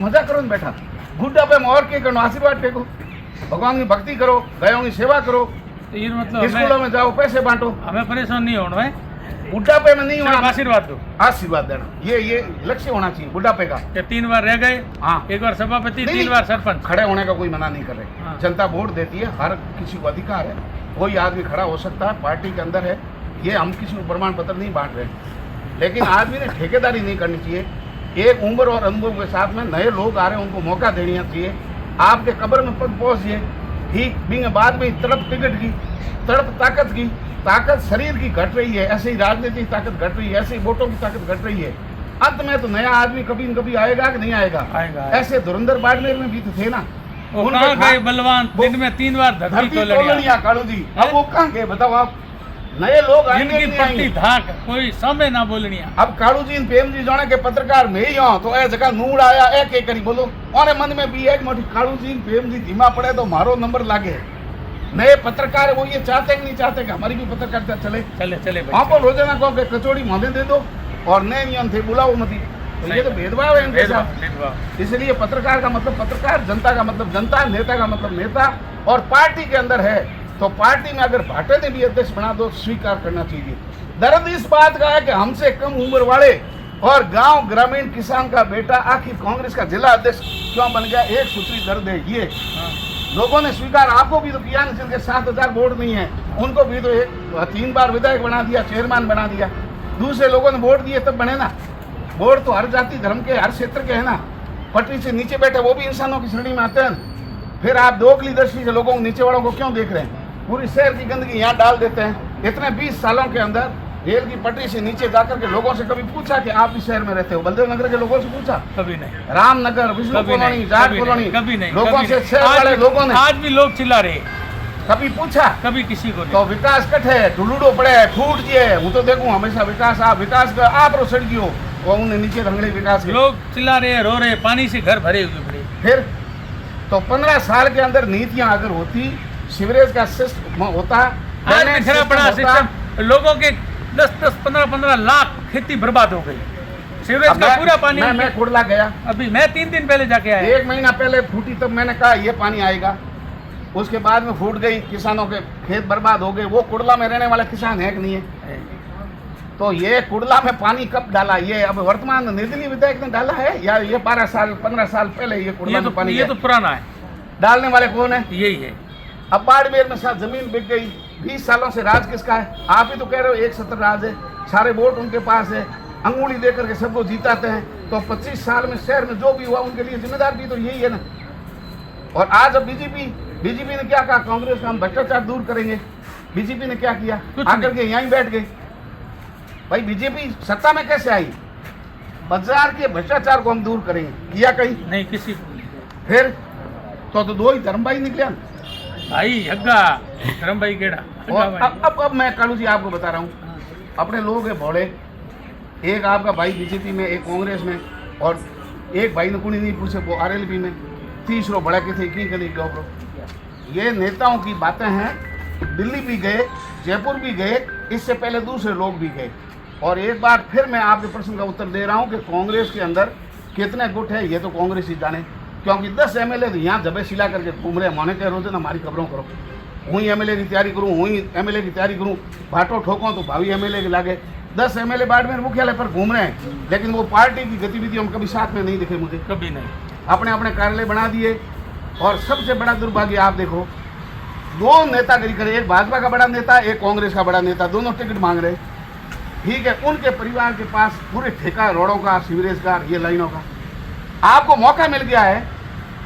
मजा करो ने बैठा बुढ़ापे में और के करो आशीर्वाद टेको भगवान की भक्ति करो गयों की सेवा करो तो ये मतलब स्कूलों में जाओ पैसे बांटो हमें परेशान नहीं होना है, बुढ़ापे में नहीं सिर्फ होना आशीर्वाद दो। आशीर्वाद देना ये लक्ष्य होना चाहिए बुढ़ापे का। कि 3 बार रह गए, हाँ 1 बार सभापति, नहीं, 3 बार सरपंच। खड़े होने का कोई मना नहीं कर रहे। हाँ। जनता वोट देती है, हर किसी को अधिकार है, कोई आदमी खड़ा हो सकता है, पार्टी के अंदर है, ये हम किसी को प्रमाण पत्र नहीं बांट रहे। लेकिन आदमी ने ठेकेदारी नहीं करनी चाहिए। एक उम्र और अनुभव के साथ में नए लोग आ रहे हैं, उनको मौका देना चाहिए। आपके कब्र में पग पहुंचिए ठीक बिंग बाद में तड़प टिकट की तड़प ताकत शरीर की घट रही है, ऐसे ही राजनीतिक ताकत घट रही है, ऐसे ही वोटों की ताकत घट रही है। अंत में तो नया आदमी कभी न कभी आएगा कि नहीं आएगा? आएगा। ऐसे धुरंधर बाड़मेर में भी तो थे ना, वो कहाँ गए बलवान, दिन में 3 बार धरती तो तोलनिया कालू जी, अब वो कहाँ गए बताओ आप? नए लोग आएंगे जिनकी नहीं आएंगे? पट्टी धाक कोई समय ना बोलनी है। अब कालू जी प्रेम जी जाने के पत्रकार में ही हो तो ए जगह नूड़ आया एक करी बोलो और मन में भी एक मोटी कालू जी प्रेम जी धीमा पड़े तो मारो नंबर लागे। नए पत्रकार वो ये चाहते कि नहीं चाहते कि हमारी भी पत्रकारिता चले चले वहाँ पर रोजाना कहो कि कचौड़ी मोदे दे दो और नए नियम थे बुलाओ मत। तो ये तो भेदभाव है इनके साथ। इसलिए पत्रकार का मतलब पत्रकार, जनता का मतलब जनता, नेता का मतलब नेता। और पार्टी के अंदर है तो पार्टी में अगर भाटे ने भी अध्यक्ष बना दो स्वीकार करना चाहिए। दर्द इस बात का है कि हमसे कम उम्र वाले और गांव ग्रामीण किसान का बेटा आखिर कांग्रेस का जिला अध्यक्ष क्यों बन गया? एक सूत्री दर्द है ये। लोगों ने स्वीकार आपको भी तो किया ना, जिनके 7,000 वोट नहीं है उनको भी तो 3 बार विधायक बना दिया, चेयरमैन बना दिया। दूसरे लोगों ने वोट दिए तब बने ना। वोट तो हर जाति धर्म के हर क्षेत्र के है ना। पटरी से नीचे बैठे वो भी इंसानों की श्रेणी में आते हैं। फिर आप दोगली दृष्टि से लोगों को नीचे वालों को क्यों देख रहे हैं? पूरी शहर की गंदगी यहाँ डाल देते हैं। इतने 20 सालों के अंदर रेल की पटरी से नीचे जाकर के लोगों से कभी पूछा कि आप इस शहर में रहते हो? बलदेव नगर के लोगों से पूछा? कभी नहीं। रामनगर, विष्णु कॉलोनी, जाट कॉलोनी, कभी नहीं। लोगों से शहर वाले लोगों ने आज भी लोग चिल्ला रहे, कभी पूछा? कभी किसी को नहीं। तो विकास कठे ढुलूडो पड़े फूट जिए हूँ तो देखूं हमेशा विकास आप रो सड़ गयो और उन्हें नीचे रंगड़े विकास के लोग चिल्ला रहे, रो रहे, पानी से घर भरे हुए पड़े। फिर तो 15 साल के अंदर नीतियां अगर होती, सीवरेज का सिस्टम होता, आज बिखरा पड़ा सिस्टम, लोगों के 10-10, 15-15 लाख खेती बर्बाद हो गई। सीवरेज का पूरा पानी मैं कुड़ला गया, अभी मैं 3 दिन पहले जाके आया। 1 महीना पहले फूटी तब मैंने कहा ये पानी आएगा। उसके बाद में फूट गई, किसानों के खेत बर्बाद हो गए। वो कुड़ला में रहने वाला किसान है कि नहीं है? तो ये कुड़ला में पानी कब डाला? ये अब वर्तमान निर्दलीय विधायक ने डाला है या ये 15 साल पहले ये कुड़ला में पानी? ये तो पुराना है। डालने वाले कौन है? यही है। अब बाड़मेर में साथ जमीन बिक गई। 20 सालों से राज किसका है? आप ही तो कह रहे हो 1 सत्र राज है, सारे वोट उनके पास है, अंगुली देकर के सबको जीताते हैं। तो 25 साल में शहर में जो भी हुआ उनके लिए जिम्मेदार भी तो यही है ना। और आज अब बीजेपी ने क्या कहा? कांग्रेस का हम भ्रष्टाचार दूर करेंगे। बीजेपी ने क्या किया? आकर के यहीं बैठ गई। भाई बीजेपी सत्ता में कैसे आई? बाजार के भ्रष्टाचार को हम दूर करेंगे, किया कहीं? नहीं, किसी को। फिर तो 2 ही धर्म भाई निकले भाई हग्गा धर्म भाई केड़ा। और अब मैं कालू जी आपको बता रहा हूँ, अपने लोग हैं भोले। एक आपका भाई बीजेपी में, एक कांग्रेस में, और एक भाई ने कुणी नहीं पूछे वो आरएलपी में, तीसरो बड़ा के थे की कदी गौरव। ये नेताओं की बातें हैं। दिल्ली भी गए, जयपुर भी गए, इससे पहले दूसरे लोग भी गए। और एक बार फिर मैं आपके प्रश्न का उत्तर दे रहा हूँ कि कांग्रेस के अंदर कितने गुट है ये तो कांग्रेस ही जाने। क्योंकि 10 एमएलए यहाँ जबे सिला करके घूम रहे, माने कह रोजे ना हमारी खबरों करो, हुई एमएलए की तैयारी करूँ, हुई एमएलए की तैयारी करूँ, भाटो ठोको तो भावी एमएलए के लागे। 10 एमएलए बाड़मेर मुख्यालय पर घूम रहे हैं, लेकिन वो पार्टी की गतिविधियों में कभी साथ में नहीं दिखे मुझे, कभी नहीं। अपने अपने कार्यालय बना दिए। और सबसे बड़ा दुर्भाग्य आप देखो, 2 नेतागिरी करे, एक भाजपा का बड़ा नेता, एक कांग्रेस का बड़ा नेता, दोनों टिकट मांग रहे। ठीक है, उनके परिवार के पास पूरे ठेका रोडों का, सीवरेज का, ये लाइनों का। आपको मौका मिल गया है,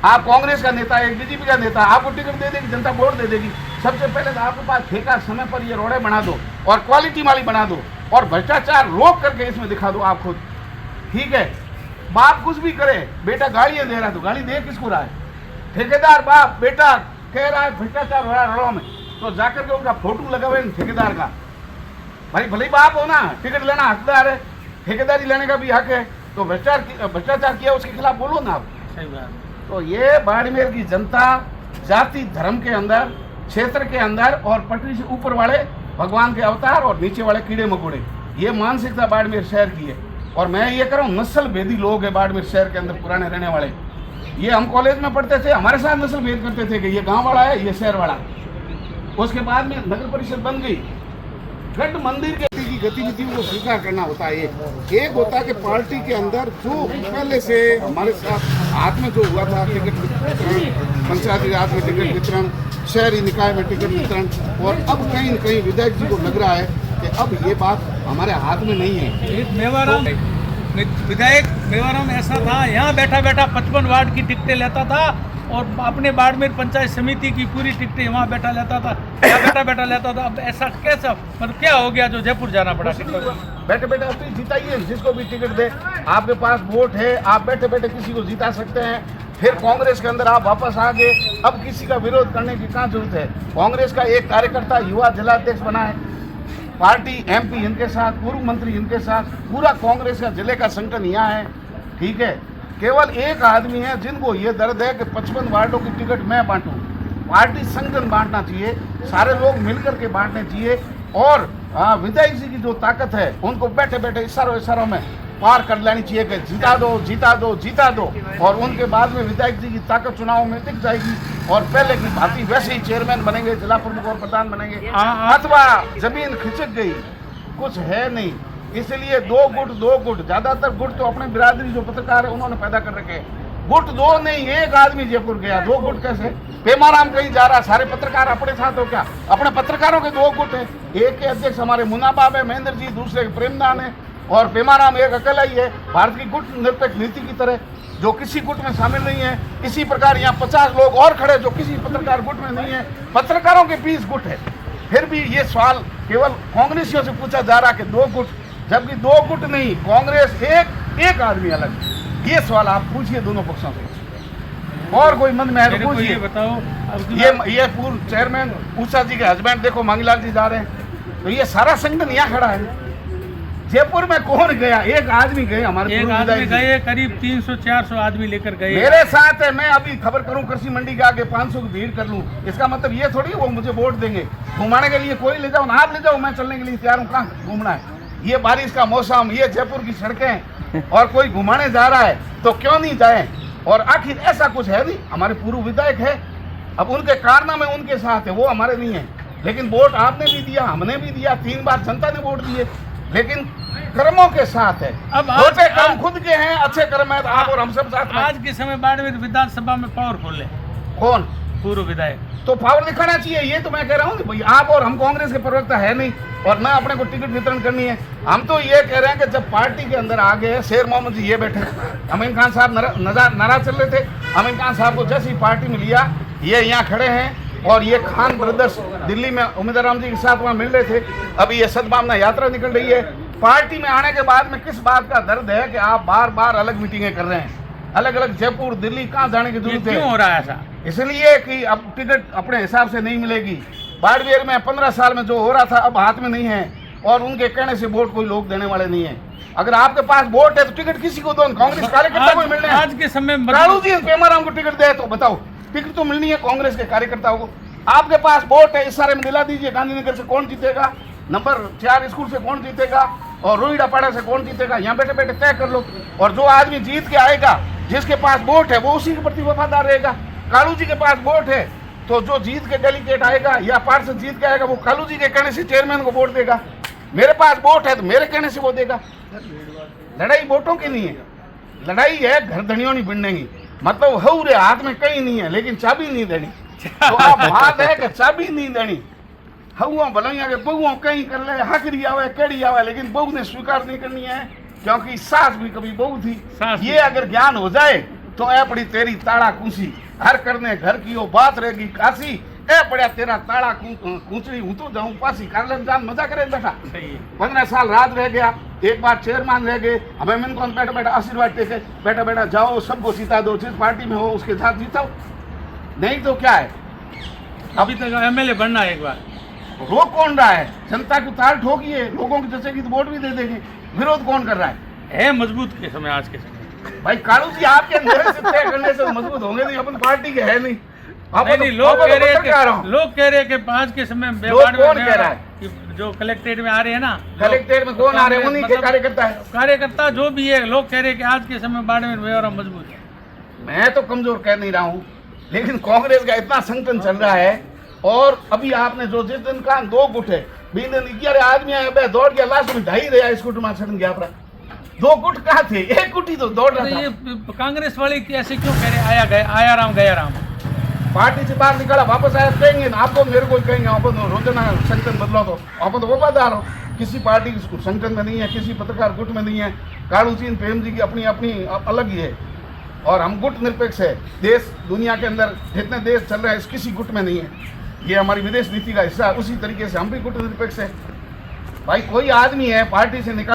आप कांग्रेस का नेता, एक बीजेपी का नेता, आपको टिकट दे देगी जनता, वोट दे देगी। सबसे पहले तो आपके पास ठेका, समय पर ये रोडें बना दो और क्वालिटी वाली बना दो और भ्रष्टाचार रोक करके इसमें दिखा दो आप खुद। ठीक है, बाप कुछ भी करे, बेटा गालियां दे रहा है तो गाली दे किसको रहा है? ठेकेदार बाप बेटा कह रहा है भ्रष्टाचार हो रहा है रोडों में, तो जाकर के उनका फोटो लगावे ठेकेदार का। भाई भले बाप हो ना, टिकट लेना हकदार है, ठेकेदारी लेने का भी हक है, तो भ्रष्टाचार किया उसके खिलाफ बोलो ना आप। सही बात। तो ये बाड़मेर की जनता जाति धर्म के अंदर, क्षेत्र के अंदर और पटरी से ऊपर वाले भगवान के अवतार और नीचे वाले कीड़े मकोड़े, ये मानसिकता बाड़मेर शहर की है। और मैं ये कह रहा हूँ, नस्ल भेदी लोग है बाड़मेर शहर के अंदर पुराने रहने वाले। ये हम कॉलेज में पढ़ते थे, हमारे साथ नस्ल भेद करते थे कि ये गांव वाला है, ये शहर वाला। उसके बाद में नगर परिषद बन गई। गढ़ मंदिर के की गतिविधियों को स्वीकार करना होता है। एक होता है कि पार्टी के अंदर जो पहले से हमारे साथ हाथ में जो हुआ था, टिकट वितरण, पंचायती राज में टिकट वितरण, शहरी निकाय में टिकट वितरण, और अब कहीं न कहीं विधायक जी को लग रहा है कि अब ये बात हमारे हाथ में नहीं है। मेवाराम विधायक मेवाराम ऐसा था, यहाँ बैठा बैठा 55 वार्ड की टिकटें लेता था और अपने बाड़मेर पंचायत समिति की पूरी टिकटें वहाँ बैठा लेता था, यहाँ बैठा लेता था। अब ऐसा कैसा, मतलब क्या हो गया जो जयपुर जाना पड़ा? बैठे बैठे अपनी जिताइए, जिसको भी टिकट दे, आपके पास वोट है, आप बैठे बैठे किसी को जिता सकते हैं। फिर कांग्रेस के अंदर आप वापस आ गए, अब किसी का विरोध करने की कहाँ जरूरत है? कांग्रेस का एक कार्यकर्ता युवा जिलाध्यक्ष बना है, पार्टी MP इनके साथ, पूर्व मंत्री इनके साथ, पूरा कांग्रेस का जिले का संगठन यहाँ है, ठीक है। केवल एक आदमी है जिनको ये दर्द है कि 55 वार्डों की टिकट मैं बांटूं। पार्टी संगठन बांटना चाहिए, सारे लोग मिलकर के बांटने चाहिए, और विधायक जी की जो ताकत है उनको बैठे बैठे इशारों में पार कर लेनी चाहिए कि जिता दो जिता दो जिता दो, और उनके बाद में विधायक जी की ताकत चुनाव में दिख जाएगी और पहले की भांति वैसे ही चेयरमैन बनेंगे, जिला प्रमुख और प्रधान बनेंगे। अथवा जमीन खिसक गई, कुछ है नहीं, इसलिए दो गुट, ज्यादातर गुट तो अपने बिरादरी जो पत्रकार है उन्होंने पैदा कर रखे हैं। गुट दो नहीं, एक आदमी जयपुर गया, दो गुट कैसे? पेमाराम कहीं जा रहा, सारे पत्रकार अपने साथ हो क्या? अपने पत्रकारों के दो गुट है, एक के अध्यक्ष हमारे मुन्ना बाब है, महेंद्र जी, दूसरे प्रेमदान है, और पेमाराम एक अकेला ही है। भारत की गुट निरपेक्ष नीति की तरह जो किसी गुट में शामिल नहीं है। इसी प्रकार यहाँ 50 लोग और खड़े जो किसी पत्रकार गुट में नहीं है। पत्रकारों के 20 गुट है। फिर भी ये सवाल केवल कांग्रेसियों से पूछा जा रहा कि दो गुट, जबकि दो गुट नहीं, कांग्रेस एक आदमी अलग। ये सवाल आप पूछिए दोनों पक्षों से, और कोई मन में है तो पूछिए। बताओ, ये पूर्व चेयरमैन ऊषा जी के हस्बैंड देखो मांगीलाल जी जा रहे हैं, तो ये सारा संगठन यहाँ खड़ा है। जयपुर में कौन गया? एक आदमी गए, हमारे एक आदमी गए, करीब 300-400 आदमी लेकर गए। मेरे साथ है, मैं अभी खबर करूं कृषि मंडी के आगे 500 की भीड़ कर लूं, इसका मतलब ये थोड़ी वो मुझे वोट देंगे। घुमाने के लिए कोई ले जाओ ना, आप ले जाओ, मैं चलने के लिए तैयार हूँ। कहाँ घूमना है? ये बारिश का मौसम, ये जयपुर की सड़कें, और कोई घुमाने जा रहा है तो क्यों नहीं जाए? और आखिर ऐसा कुछ है नहीं, हमारे पूर्व विधायक है, अब उनके कारनामे उनके साथ है, वो हमारे नहीं है। लेकिन वोट आपने भी दिया, हमने भी दिया, 3 बार जनता ने वोट दिए, लेकिन कर्मों के साथ है। अब छोटे कर्म खुद के हैं, अच्छे कर्म है तो आप और हम सब साथ में। आज के समय बाड़मेर विधानसभा में पावरफुल है कौन? पूर्व विधायक। तो पावर दिखाना चाहिए, ये तो मैं कह रहा हूँ भाई। आप और हम कांग्रेस के प्रवक्ता है नहीं, और ना अपने को टिकट वितरण करनी है। हम तो ये कह रहे हैं कि जब पार्टी के अंदर आ गए, शेर मोहम्मद जी ये बैठे, अमीन खान साहब नाराज चल रहे थे, अमीन खान साहब को जैसे ही पार्टी में लिया, ये यहाँ खड़े हैं, और ये खान ब्रदर्स दिल्ली में उम्मीदवार राम जी के साथ वहाँ मिल रहे थे। अभी ये सद्भावना यात्रा निकल रही है। पार्टी में आने के बाद में किस बात का दर्द है कि आप बार बार अलग मीटिंगें कर रहे हैं, अलग अलग जयपुर दिल्ली, कहाँ जाने की जरूरत है? क्यों हो रहा है ऐसा? इसलिए कि अब टिकट अपने हिसाब से नहीं मिलेगी। बाड़मेर में 15 साल में जो हो रहा था अब हाथ में नहीं है, और उनके कहने से वोट कोई लोग देने वाले नहीं है। अगर आपके पास वोट है तो टिकट किसी को दो, कांग्रेस कार्यकर्ता को मिलने हैं। आज के समय में कालू जी पेमाराम को टिकट दे तो बताओ, टिकट तो मिलनी है कांग्रेस के कार्यकर्ताओं को। आपके पास वोट है, इस सारे में दिला दीजिए। गांधीनगर से कौन जीतेगा, नंबर 4 स्कूल से कौन जीतेगा, और रोहिड़ापाड़ा से कौन जीतेगा, यहाँ बैठे बैठे तय कर लो। और जो आदमी जीत के आएगा, जिसके पास वोट है, वो उसी के प्रति वफादार रहेगा। कालू जी के पास वोट है तो जो जीत के डेलीगेट आएगा या पार्षद जीत के आएगा, वो कालू जी के कहने से चेयरमैन को वोट देगा। मेरे पास वोट है तो मेरे कहने से वो देगा। लड़ाई वोटों की नहीं है, लड़ाई है घर धनियों नहीं बिड़नेगी। मतलब हौरे हाथ में कहीं नहीं है, लेकिन चाबी नहीं देनी। तो आप बात है कि चाबी नहीं देनी। हवा भलैया के बहुओं कहीं कर ले, हकरी आवे केड़ी आवे, लेकिन बहू ने स्वीकार नहीं करनी है, क्योंकि सास भी कभी बहू थी। ये अगर ज्ञान हो जाए तो ए पड़ी तेरी ताड़ा कूसी, हर करने घर की वो बात रहेगी काशी। ए पड़ा तेरा ताड़ा कूचड़ी, हूँ तो जाऊँ पासी, कर ले जान मजा करे बैठा। 15 साल राज रह गया, एक बार चेयरमैन रह गए, हमें मिन कौन बैठा बैठा आशीर्वाद टेके, बैठा बैठा जाओ सबको जीता दो, जिस पार्टी में हो उसके साथ जीताओ। नहीं तो क्या है? अभी तक MLA बनना है एक बार। रोक कौन रहा है? जनता की ताल ठोकी है, लोगों की जैसे की तो वोट भी दे देंगे। विरोध कौन कर रहा है मजबूत के समय, आज के समय? भाई कालू जी आपके अंदर से तय करने से मजबूत होंगे नहीं, अपन पार्टी के है नहीं। लोग कह रहे हैं कि आज के समय कौन कह रहा है? कि जो कलेक्ट्रेट में आ रहे हैं ना, कलेक्ट्रेट में कौन आ रहे हैं? उन्हीं के मतलब कार्यकर्ता है। कार्यकर्ता जो भी है, लोग कह रहे हैं कि आज के समय बाड़मेर मेवाराम मजबूत है। मैं तो कमजोर कह नहीं रहा हूँ, लेकिन कांग्रेस का इतना संगठन चल रहा है। और अभी आपने जो जिस दिन का 2 गुट है, 20 दिन 11 आदमी आए, दौड़ गया, लास्ट में 2.5 रहा स्कूटर में सड़न गया अपना। 2 गुट कहाँ थे? 1 गुट ही तो दौड़ रहा तो था। ये कांग्रेस वाले ऐसे क्यों कह रहे आया राम गया राम? पार्टी से बाहर निकाला, वापस आया कहेंगे ना, आपको मेरे को कहेंगे अपन रोजाना संगठन बदलो, तो अपन तो वफादार हो, किसी पार्टी के संगठन में नहीं है, किसी पत्रकार गुट में नहीं है। कालू सिंह प्रेम जी की अपनी अपनी अलग ही है, और हम गुट निरपेक्ष है। देश दुनिया के अंदर जितने देश चल रहे हैं, किसी गुट में नहीं है, ये हमारी विदेश नीति का हिस्सा है। उसी तरीके से हम भी गुट निरपेक्ष है। भाई कोई आदमी है पार्टी से निकाल